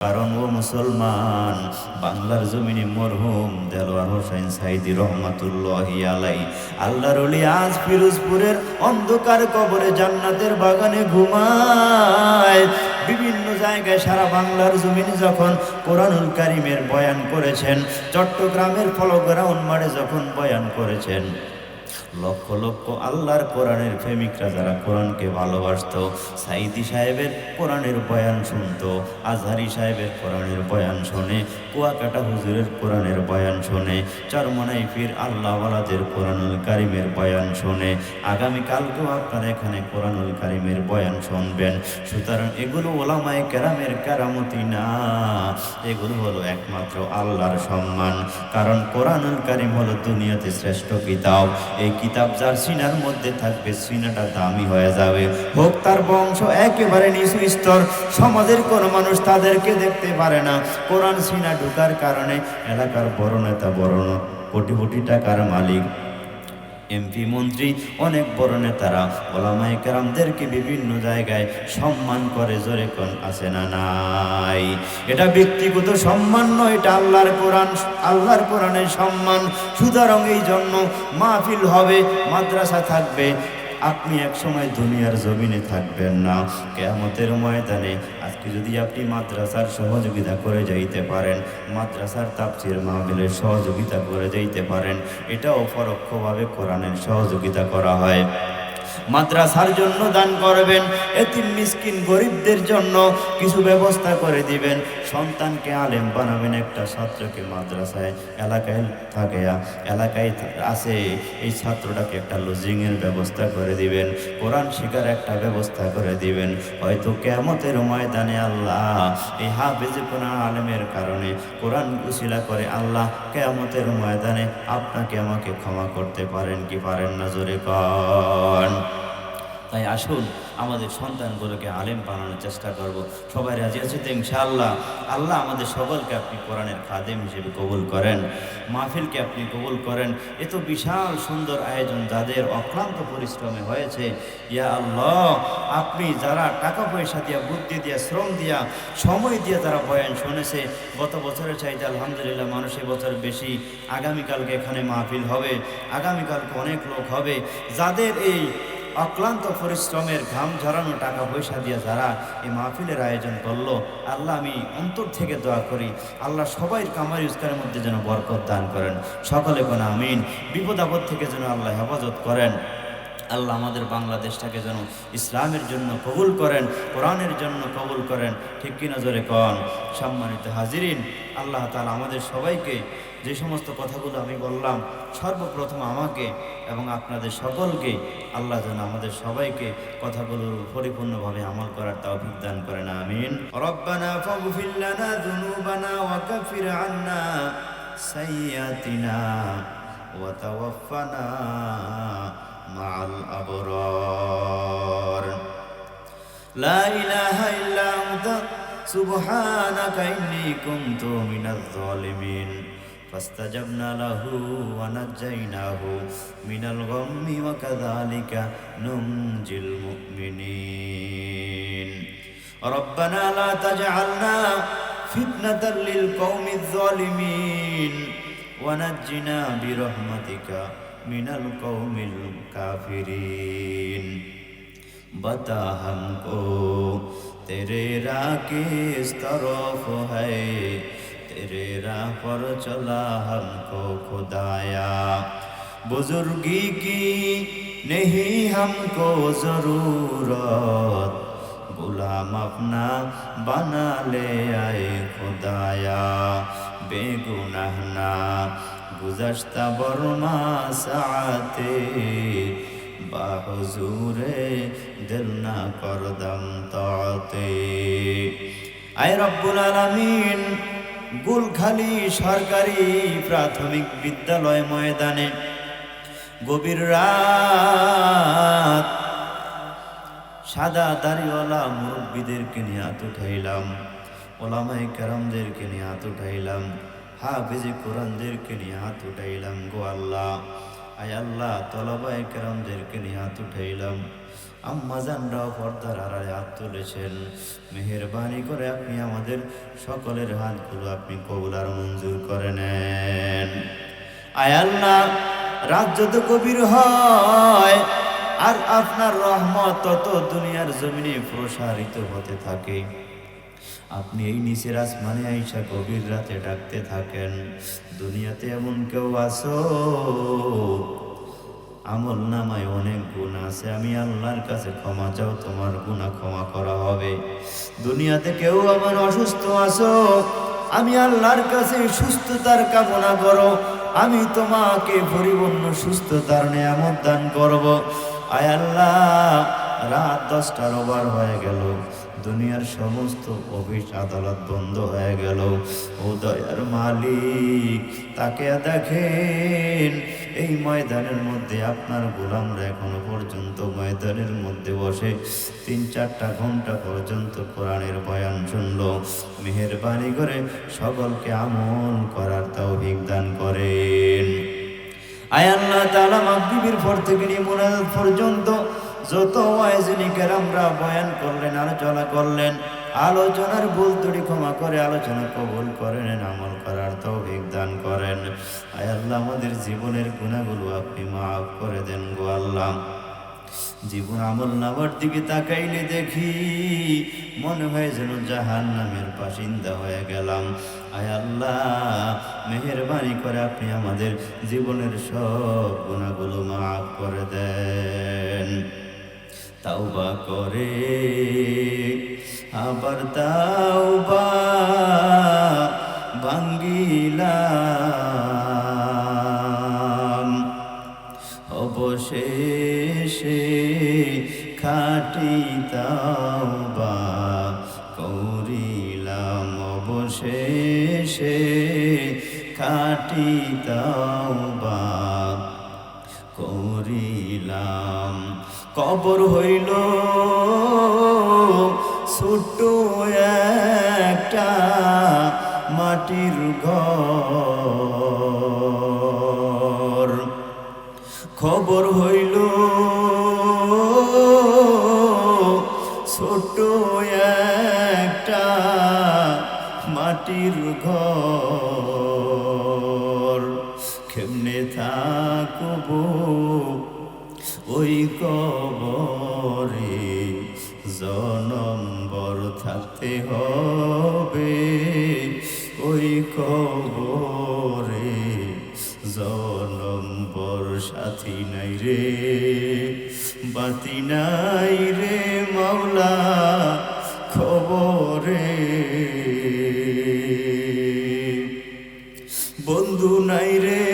কারণ ও মুসলমান, বাংলার জমিনে মরহুম দেলোয়ার হোসেন সাইদি রহমাতুল্লাহি আলাই আল্লাহর ওলি আজ ফিরোজপুরের অন্ধকার কবরে জান্নাতের বাগানে ঘুমায়। বিভিন্ন জায়গায় সারা বাংলার জমিনে যখন কোরআনুল কারীমের বয়ান করেছেন, চট্টগ্রামের ফলগ্রাউন্ড মাঠে যখন বয়ান করেছেন, লক্ষ লক্ষ আল্লাহর কোরআনের প্রেমিকরা যারা কোরআনকে ভালোবাসত, সাইদি সাহেবের কোরআনের বয়ান শুনতো, আজহারি সাহেবের কোরআনের বয়ান শোনে, কুয়াকাটা হুজুরের কোরআনের বয়ান শোনে, চরমনাই পীর আল্লাহওয়ালাদের কোরআনুল কারীমের বয়ান শোনে। আগামীকালকেও আপনারা এখানে কোরআনুল কারীমের বয়ান শুনবেন। সুতরাং এগুলো ওলামায়ে কেরামের কারামতি না, এগুলো হলো একমাত্র আল্লাহর সম্মান। কারণ কোরআনুল কারীম হলো দুনিয়াতে শ্রেষ্ঠ কিতাব। এই কিতাব যার সিনার মধ্যে থাকবে, সিনাটা দামি হয়ে যাবে। হোক তার বংশ একেবারে নিচু স্তর, সমাজের কোনো মানুষ তাদেরকে দেখতে পারে না। কোরআন সিনা ঢুকার কারণে এলাকার বড় নেতা, বড় কোটি কোটি টাকার মালিক, এমপি, মন্ত্রী, অনেক বড় নেতারা ওলামায়ে কেরামদেরকে বিভিন্ন জায়গায় সম্মান করে। জোরে কোন আছে না নাই? এটা ব্যক্তিগত সম্মান নয়, এটা আল্লাহর কোরআন, আল্লাহর কোরআনের সম্মান। সুতরাং এই জন্য মাহফিল হবে, মাদ্রাসা থাকবে। আপনি এক সময় দুনিয়ার জমিনে থাকবেন না, কিয়ামতের ময়দানে আজকে যদি আপনি মাদ্রাসার সহযোগিতা করে যাইতে পারেন, মাদ্রাসার তাফসীর মাহফিলের সহযোগিতা করে যাইতে পারেন, এটাও পরোক্ষভাবে কোরআনের সহযোগিতা করা হয়। মাদ্রাসার জন্য দান করবেন, এতিম মিসকিন গরিবদের জন্য কিছু ব্যবস্থা করে দিবেন, সন্তানকে আলেম বানাবেন, একটা ছাত্রকে মাদ্রাসায় এলাকায় থাকে, এলাকায় আছে, এই ছাত্রটাকে একটা লজিংয়ের ব্যবস্থা করে দিবেন, কোরআন শিখার একটা ব্যবস্থা করে দিবেন। হয়তো কিয়ামতের ময়দানে আল্লাহ এই হাফেজে কোরআন আলেমের কারণে, কোরআন উসিলা করে আল্লাহ কিয়ামতের ময়দানে আপনাকে আমাকে ক্ষমা করতে পারেন কি পারেন না? জোরে কন। তাই আসুন আমাদের সন্তানগুলোকে আলেম বানানোর চেষ্টা করব। সবাই রাজি আছে তো ইনশাআল্লাহ? আল্লাহ আমাদের সকলকে আপনি কোরআনের খাদেম হিসেবে কবুল করেন, মাহফিলকে আপনি কবুল করেন। এত বিশাল সুন্দর আয়োজন যাদের অক্লান্ত পরিশ্রমে হয়েছে, ইয়া আল্লাহ, আপনি যারা টাকা পয়সা দিয়া, বুদ্ধি দিয়া, শ্রম দিয়া, সময় দিয়া যারা বয়ান শুনেছে, গত বছরের চাইতে আলহামদুলিল্লাহ মানুষ এবছর বেশি। আগামীকালকে এখানে মাহফিল হবে, আগামীকালকে অনেক লোক হবে। যাদের এই অক্লান্ত পরিশ্রমের ঘাম ঝরানো টাকা পয়সা দিয়ে যারা এই মাহফিলের আয়োজন করলো, আল্লাহ আমি অন্তর থেকে দোয়া করি আল্লাহ সবাই কামাই রোজগারের মধ্যে যেন বরকত দান করেন। সকলে কোন আমিন। বিপদ আপদ থেকে যেন আল্লাহ হেফাজত করেন। আল্লাহ আমাদের বাংলাদেশটাকে যেন ইসলামের জন্য কবুল করেন, কোরআনের জন্য কবুল করেন। ঠিক কি নজরে কন? সম্মানিত হাজিরিন, আল্লাহ তাআলা আমাদের সবাইকে যে সমস্ত কথাগুলো আমি বললাম, সর্বপ্রথম আমাকে এবং আপনাদের সকলকে আল্লাহ যেন আমাদের সবাইকে কথাগুলোর পরিপূর্ণভাবে আমল করার তৌফিক দান করেন। আমিন। রব্বানা ফাগফির লানা যুনুবানা ওয়া কাফির আন্না সাইয়্যাতিনা ওয়া তাওয়াফানা মাআল আবরার। লা ইলাহা ইল্লা আনতা সুবহানাকা ইন্নী কুনতু মিনাজ জালিমিন। ফাস্তাজাবনা লাহু ওয়া নাজ্জাইনাহু মিনাল গাম্মি ওয়া কাযালিকা নুনজিল মুমিনিন। রব্বানা লা তাজআলনা ফিতনাতাল লিল কওমিজ জালিমিন ওয়া নাজ্জিনা বিরহমাতিকা मिनल कौमिल काफिरीन। बता हमको तेरे राह किस तरफ है, तेरे राह पर चला हमको खुदाया। बुजुर्गी की नहीं हमको जरूरत, गुलाम अपना बना ले आए खुदाया। बेगुनाह ना गुज़श्ता बरमा साते, बाहुजूरे दिल ना करदम ताते। आय रब्बुल आलामीन, গুলখালী সরকারি প্রাথমিক বিদ্যালয় ময়দানে গভীর রাত সাদা দাড়িওয়ালা মুরব্বীদেরকে নিয়ে হাত উঠাইলাম, ওলামায়ে কেরামদেরকে নিয়ে হাত উঠাইলাম, হাফেজে কোরআনদেরকে নিয়ে হাত উঠাইলাম। গো আল্লাহ, আয় আল্লাহ, তলাবায়ে কেরামদেরকে নিয়ে হাত উঠাইলাম। আম্মা জানরাও পর্দার আড়ালে হাত তুলেছেন। মেহেরবানি করে আপনি আমাদের সকলের হাতগুলো আপনি কবুল আর মঞ্জুর করে নেন। আয় আল্লাহ, রাত যত গভীর হয় আর আপনার রহমত তত দুনিয়ার জমিনে প্রসারিত হতে থাকে, আপনি এই নিচের আসমানে আইসা গভীর রাতে ডাকতে থাকেন। দুনিয়াতে এমন কেউ আছো আমল নামায় অনেক গুনাহ আছে, আমি আল্লাহর কাছে ক্ষমা চাও, তোমার গুনাহ ক্ষমা করা হবে। দুনিয়াতে কেউ আমার অসুস্থ আছো, আমি আল্লাহর কাছে সুস্থতার কামনা করো, আমি তোমাকে পরিপূর্ণ সুস্থতার নিয়ামত দান করব। আয় আল্লাহ, রাত 10টার ওভার হয়ে গেল, দুনিয়ার সমস্ত অফিস আদালত বন্ধ হয়ে গেল। ও দয়ার মালিক, তাকে দেখেন এই ময়দানের মধ্যে আপনার গোলামরা এখনো পর্যন্ত ময়দানের মধ্যে বসে 3-4টা ঘন্টা পর্যন্ত কোরআনের বয়ান শুনলো। মেহেরবানি করে সকলকে আমল করার তৌফিক দান করেন। আয় আল্লাহ তাআলা, মাগরিবের পর থেকে নিয়ে মুনাজাত পর্যন্ত যত ওয়াইজিন কেরামরা বয়ান করলেন, আলোচনা করলেন, আলোচনার ভুল ত্রুটি ক্ষমা করে আলোচনা কবুল করেন, আমল করার তৌফিক দান করেন। আয় আল্লাহ, আমাদের জীবনের গুনাহগুলো আপনি মাফ করে দেন গো আল্লাহ। জীবন আমল নামার দিকে তাকাইলে দেখি মনে হয় যেন জাহান্নামের বাসিন্দা হয়ে গেলাম। আয় আল্লাহ, মেহেরবানি করে আপনি আমাদের জীবনের সব গুনাহগুলো মাফ করে দেন। তাওবা করে আবার তাওবা ভাঙ্গিলাম, অবশেষে খাঁটি তাওবা করিলাম, অবশেষে খাঁটি তাওবা করিলাম। কবর হইল ছোট একটা মাটির ঘর, খবর হইল ছোট একটা মাটির ঘর, কেমনে থাকবো ওই কবরে, জনম্বর থাকতে হবে ওই কবরে, জনম্বর সাথী নাই রে, বাতি নাই রে মাওলা খবরে, বন্ধু নাই রে,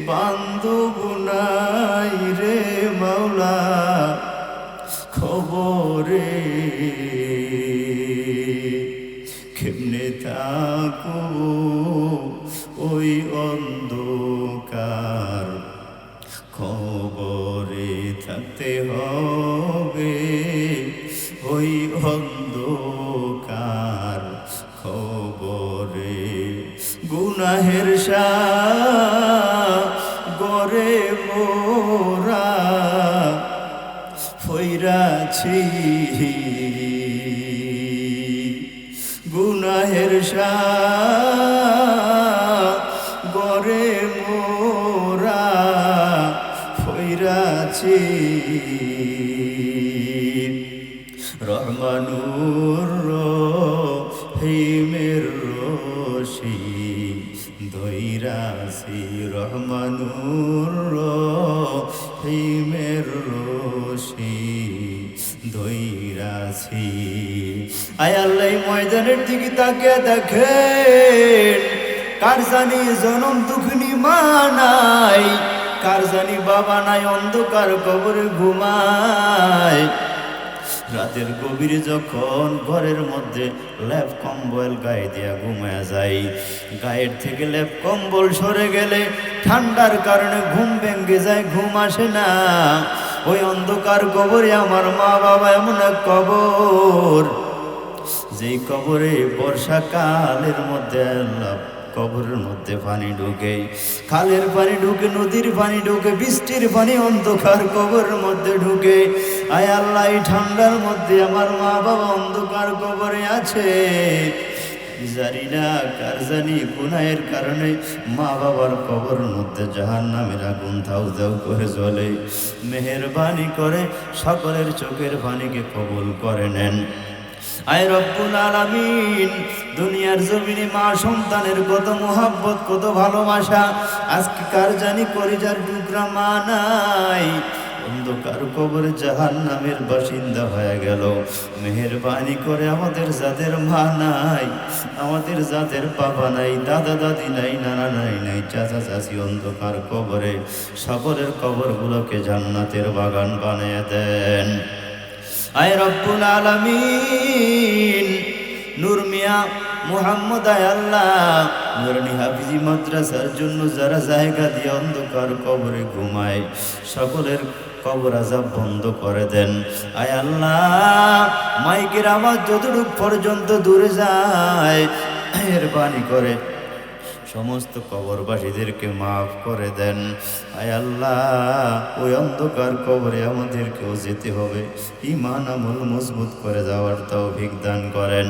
বান্ধব নাই রে মাওলা খবরে, কেমনে থাকবো ওই অন্ধকার খবরে, থাকতে হবে ওই অন্ধকার খবরে, গুনাহের সাগরে মোরা ফইরাছি, গুনাহের সাগরে মোরা ফইরাছি, রহমানুর রহিমের রশি ধইরাছি, রহমানুর রহিমের রশি ধইরাছি। আয় আল্লাহ, ময়দানের দিকে তাকিয়ে দেখেন, কার জানি জনম দুঃখনি মা নাই, কার জানি বাবা নাই, অন্ধকার কবরে ঘুমায়। রাতের গভীরে যখন ঘরের মধ্যে লেপ কম্বল গায়ে দিয়া ঘুমায় যায়, গায়ের থেকে লেপ কম্বল সরে গেলে ঠান্ডার কারণে ঘুম ভেঙে যায়, ঘুম আসে না। ওই অন্ধকার কবরে আমার মা বাবা এমন এক কবর, যেই কবরে বর্ষাকালের মধ্যে আল্লাহ কবরের মধ্যে পানি ঢুকে, খালের পানি ঢুকে, নদীর পানি ঢুকে, বৃষ্টির পানি অন্ধকার কবরের মধ্যে ঢুকে। আয় আল্লাহ, এই ঠান্ডার মধ্যে আমার মা বাবা অন্ধকার কবরে আছে। জানি না কার জানি গুনাহের কারণে মা বাবার কবরের মধ্যে জাহান্নামের আগুন ধাউ ধাউ করে জ্বলে। মেহেরবানি করে সকলের চোখের পানিকে কবুল করে নেন। আয় রব্বুল আলামিন, দুনিয়ার জমিনে মা সন্তানের কত মোহাব্বত, কত ভালোবাসা, আজকে কার জানি কলিজার টুকরা মা নাই, অন্ধকার কবরে জাহান্নামের বাসিন্দা হয়ে গেল। মেহেরবানি করে আমাদের যাদের মা নাই, আমাদের যাদের বাবা নাই, দাদা দাদি নাই, নানা নাই, চাচা চাচি অন্ধকার কবরে, সকলের কবরগুলোকে জান্নাতের বাগান বানিয়ে দেন। আয় রব্বুল আলামিন, নূর মিয়া মুহাম্মদ, আয় আল্লাহ, নুরানি হাফিজি মাদ্রাসার জন্য যারা জায়গা দিয়ে অন্ধকার কবরে ঘুমায়, সকলের কবর আযাব বন্ধ করে দেন। আয় আল্লাহ, মাইকের আওয়াজ যতটুক পর্যন্ত দূরে যায়, মেহেরবানি করে সমস্ত কবরবাসীদেরকে মাফ করে দেন। আয় আল্লাহ, ওই অন্ধকার কবরে আমাদেরকেও যেতে হবে, ঈমান আমল মজবুত করে যাওয়ার তৌফিক দান করেন।